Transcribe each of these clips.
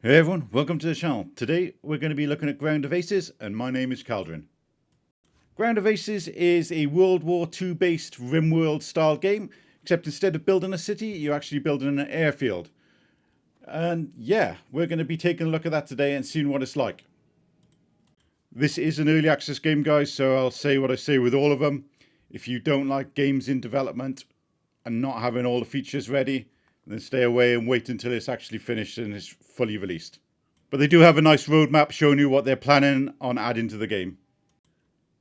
Hey everyone, welcome to the channel. Today we're going to be looking at Ground of Aces and my name is Caldron. Ground of Aces is a World War II based Rimworld style game, except instead of building a city, you're actually building an airfield. And yeah, we're going to be taking a look at that today and seeing what it's like. This is an early access game, guys, so I'll say what I say with all of them. If you don't like games in development and not having all the features ready, then stay away and wait until it's actually finished and is fully released. But they do have a nice roadmap showing you what they're planning on adding to the game.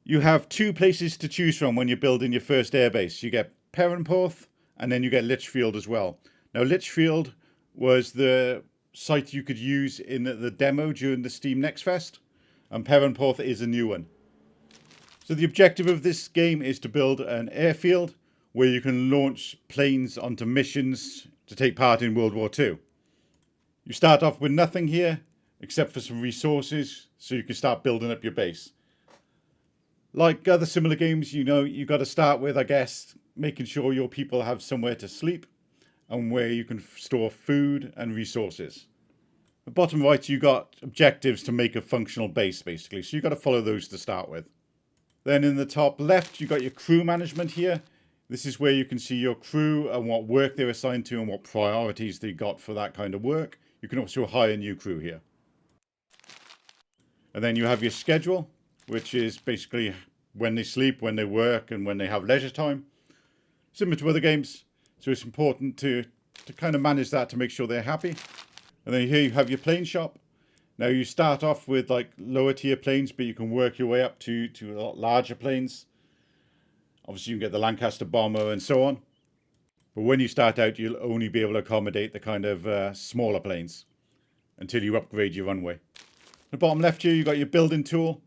You have two places to choose from when you're building your first airbase. You get Perranporth and then you get Lichfield as well. Now Lichfield was the site you could use in the demo during the Steam Next Fest, and Perranporth is a new one. So the objective of this game is to build an airfield where you can launch planes onto missions to take part in World War II. You start off with nothing here except for some resources so you can start building up your base. Like other similar games, you know, you got to start with, I guess, making sure your people have somewhere to sleep and where you can store food and resources. At the bottom right, you got objectives to make a functional base, basically. So you got to follow those to start with. Then in the top left, you got your crew management here. This is where you can see your crew and what work they're assigned to and what priorities they got for that kind of work. You can also hire new crew here. And then you have your schedule, which is basically when they sleep, when they work, and when they have leisure time. Similar to other games. So it's important to kind of manage that to make sure they're happy. And then here you have your plane shop. Now you start off with like lower tier planes, but you can work your way up to a lot larger planes. Obviously you can get the Lancaster bomber and so on. But when you start out, you'll only be able to accommodate the kind of smaller planes until you upgrade your runway. At the bottom left here, you got your building tool.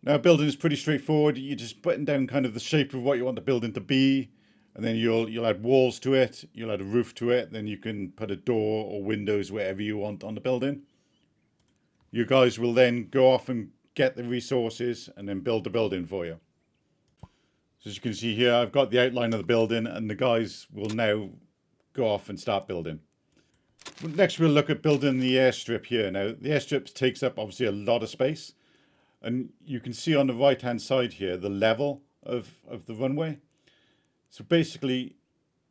Now building is pretty straightforward. You're just putting down kind of the shape of what you want the building to be. And then you'll add walls to it. You'll add a roof to it. Then you can put a door or windows wherever you want on the building. You guys will then go off and get the resources and then build the building for you. So as you can see here, I've got the outline of the building and the guys will now go off and start building. Next, we'll look at building the airstrip here. Now, the airstrip takes up obviously a lot of space. And you can see on the right-hand side here, the level of the runway. So basically,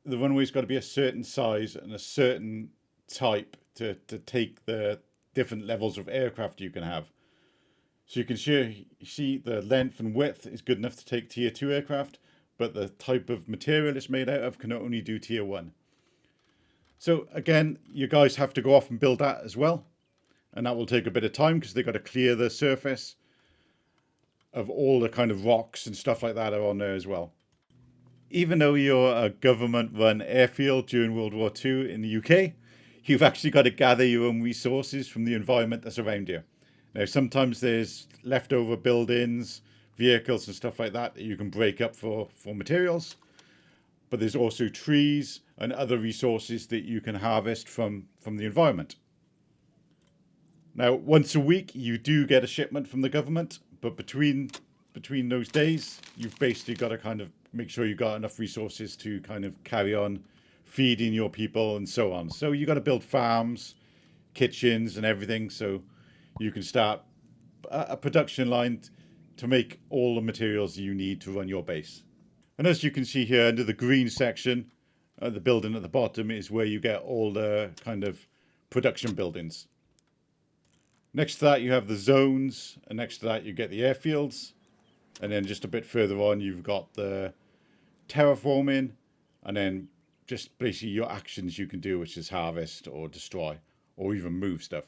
the runway's got to be a certain size and a certain type to take the different levels of aircraft you can have. So you can see the length and width is good enough to take tier 2 aircraft, but the type of material it's made out of can only do tier 1. So again, you guys have to go off and build that as well. And that will take a bit of time because they've got to clear the surface of all the kind of rocks and stuff like that are on there as well. Even though you're a government-run airfield during World War II in the UK, you've actually got to gather your own resources from the environment that's around you. Now, sometimes there's leftover buildings, vehicles and stuff like that you can break up for materials. But there's also trees and other resources that you can harvest from the environment. Now, once a week, you do get a shipment from the government, but between those days, you've basically got to kind of make sure you've got enough resources to kind of carry on feeding your people and so on. So you got to build farms, kitchens and everything so you can start a production line to make all the materials you need to run your base. And as you can see here under the green section, the building at the bottom is where you get all the kind of production buildings. Next to that, you have the zones, and next to that, you get the airfields. And then just a bit further on, you've got the terraforming, and then just basically your actions you can do, which is harvest or destroy, or even move stuff.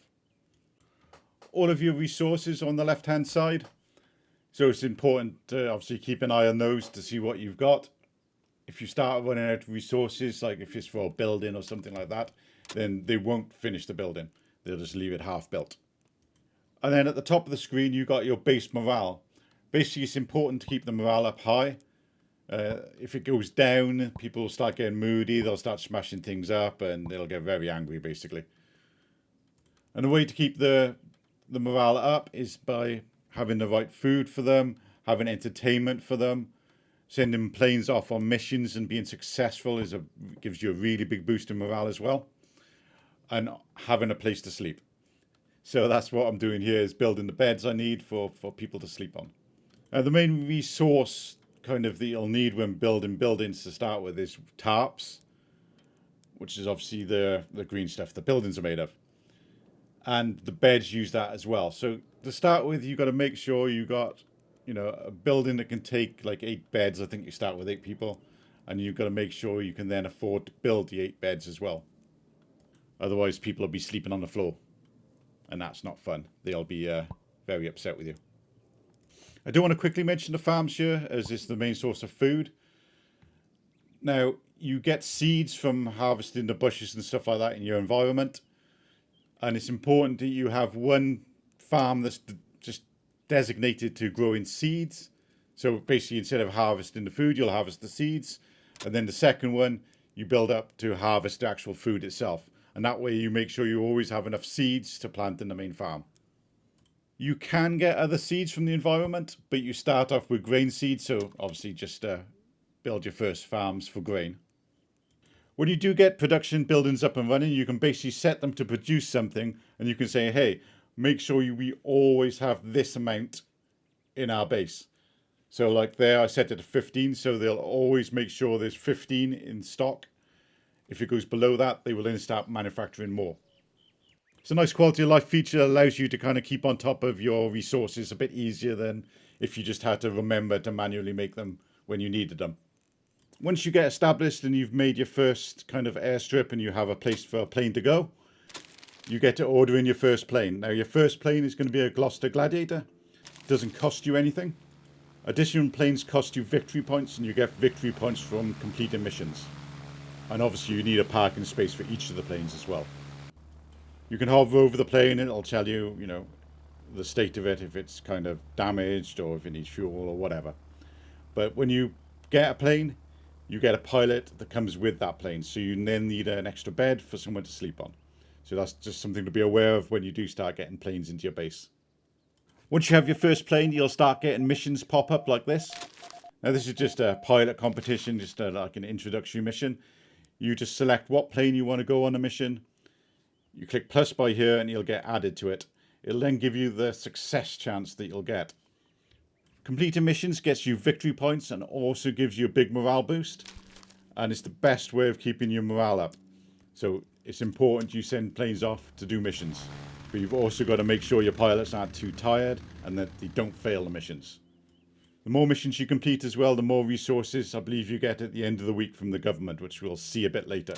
All of your resources on the left-hand side. So it's important to obviously keep an eye on those to see what you've got. If you start running out of resources, like if it's for a building or something like that, then they won't finish the building. They'll just leave it half built. And then at the top of the screen, you've got your base morale. Basically, it's important to keep the morale up high. If it goes down, people will start getting moody. They'll start smashing things up and they'll get very angry, basically. And the way to keep the morale up is by having the right food for them, having entertainment for them, sending planes off on missions and being successful gives you a really big boost in morale as well. And having a place to sleep. So that's what I'm doing here, is building the beds I need for people to sleep on. The main resource kind of that you'll need when building buildings to start with is tarps, which is obviously the green stuff the buildings are made of. And the beds use that as well. So to start with, you got to make sure you got, a building that can take like 8 beds. I think you start with 8 people, and you've got to make sure you can then afford to build the 8 beds as well. Otherwise, people will be sleeping on the floor, and that's not fun. They'll be very upset with you. I do want to quickly mention the farms here, as it's the main source of food. Now, you get seeds from harvesting the bushes and stuff like that in your environment. And it's important that you have one farm that's just designated to growing seeds. So basically, instead of harvesting the food, you'll harvest the seeds. And then the second one, you build up to harvest the actual food itself. And that way you make sure you always have enough seeds to plant in the main farm. You can get other seeds from the environment, but you start off with grain seeds. So obviously just build your first farms for grain. When you do get production buildings up and running, you can basically set them to produce something, and you can say, hey, make sure we always have this amount in our base. So like there, I set it to 15, so they'll always make sure there's 15 in stock. If it goes below that, they will then start manufacturing more. It's a nice quality of life feature that allows you to kind of keep on top of your resources a bit easier than if you just had to remember to manually make them when you needed them. Once you get established and you've made your first kind of airstrip and you have a place for a plane to go, you get to order in your first plane. Now your first plane is going to be a Gloucester Gladiator. It doesn't cost you anything. Additional planes cost you victory points, and you get victory points from completing missions. And obviously you need a parking space for each of the planes as well. You can hover over the plane and it'll tell you, the state of it, if it's kind of damaged or if it needs fuel or whatever. But when you get a plane, you get a pilot that comes with that plane. So you then need an extra bed for someone to sleep on. So that's just something to be aware of when you do start getting planes into your base. Once you have your first plane, you'll start getting missions pop up like this. Now this is just a pilot competition, just like an introductory mission. You just select what plane you want to go on a mission. You click plus by here and you'll get added to it. It'll then give you the success chance that you'll get. Completing missions gets you victory points and also gives you a big morale boost. And it's the best way of keeping your morale up. So it's important you send planes off to do missions. But you've also got to make sure your pilots aren't too tired and that they don't fail the missions. The more missions you complete as well, the more resources I believe you get at the end of the week from the government, which we'll see a bit later.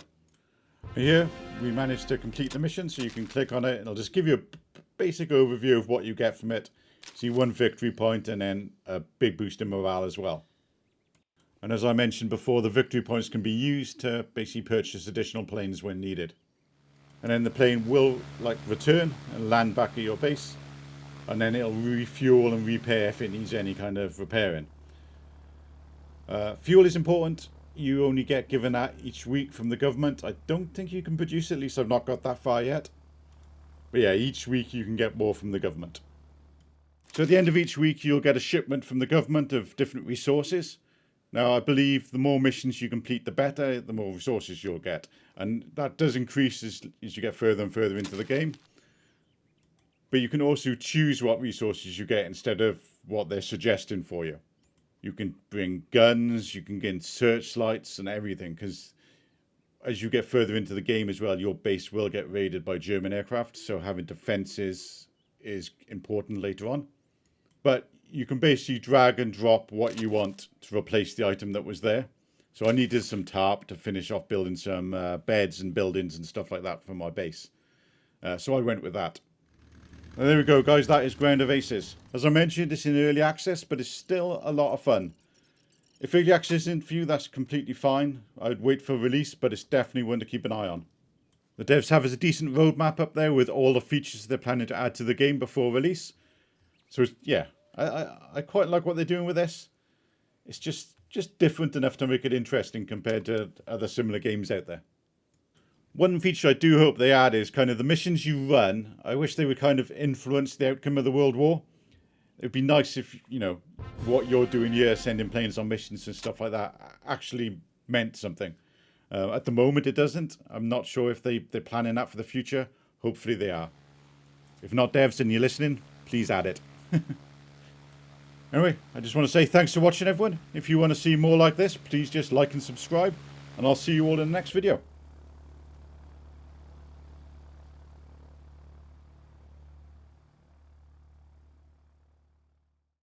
Here we managed to complete the mission, so you can click on it and it'll just give you a basic overview of what you get from it. See 1 victory point and then a big boost in morale as well. And as I mentioned before, the victory points can be used to basically purchase additional planes when needed. And then the plane will return and land back at your base, and then it'll refuel and repair if it needs any kind of repairing. Fuel is important. You only get given that each week from the government. I don't think you can produce it, at least I've not got that far yet. But yeah, each week you can get more from the government. So at the end of each week, you'll get a shipment from the government of different resources. Now, I believe the more missions you complete, the better, the more resources you'll get. And that does increase as you get further and further into the game. But you can also choose what resources you get instead of what they're suggesting for you. You can bring guns, you can get searchlights and everything, because as you get further into the game as well, your base will get raided by German aircraft. So having defenses is important later on. But you can basically drag and drop what you want to replace the item that was there. So I needed some tarp to finish off building some beds and buildings and stuff like that for my base. So I went with that. And there we go, guys. That is Ground of Aces. As I mentioned, it's in early access, but it's still a lot of fun. If early access isn't for you, that's completely fine. I'd wait for release, but it's definitely one to keep an eye on. The devs have a decent roadmap up there with all the features they're planning to add to the game before release. So yeah, I quite like what they're doing with this. It's just different enough to make it interesting compared to other similar games out there. One feature I do hope they add is kind of the missions you run. I wish they would kind of influence the outcome of the World War. It'd be nice if, what you're doing here, sending planes on missions and stuff like that, actually meant something. At the moment, it doesn't. I'm not sure if they're planning that for the future. Hopefully they are. If not devs and you're listening, please add it. Anyway, I just want to say thanks for watching, everyone. If you want to see more like this, please just like and subscribe, and I'll see you all in the next video.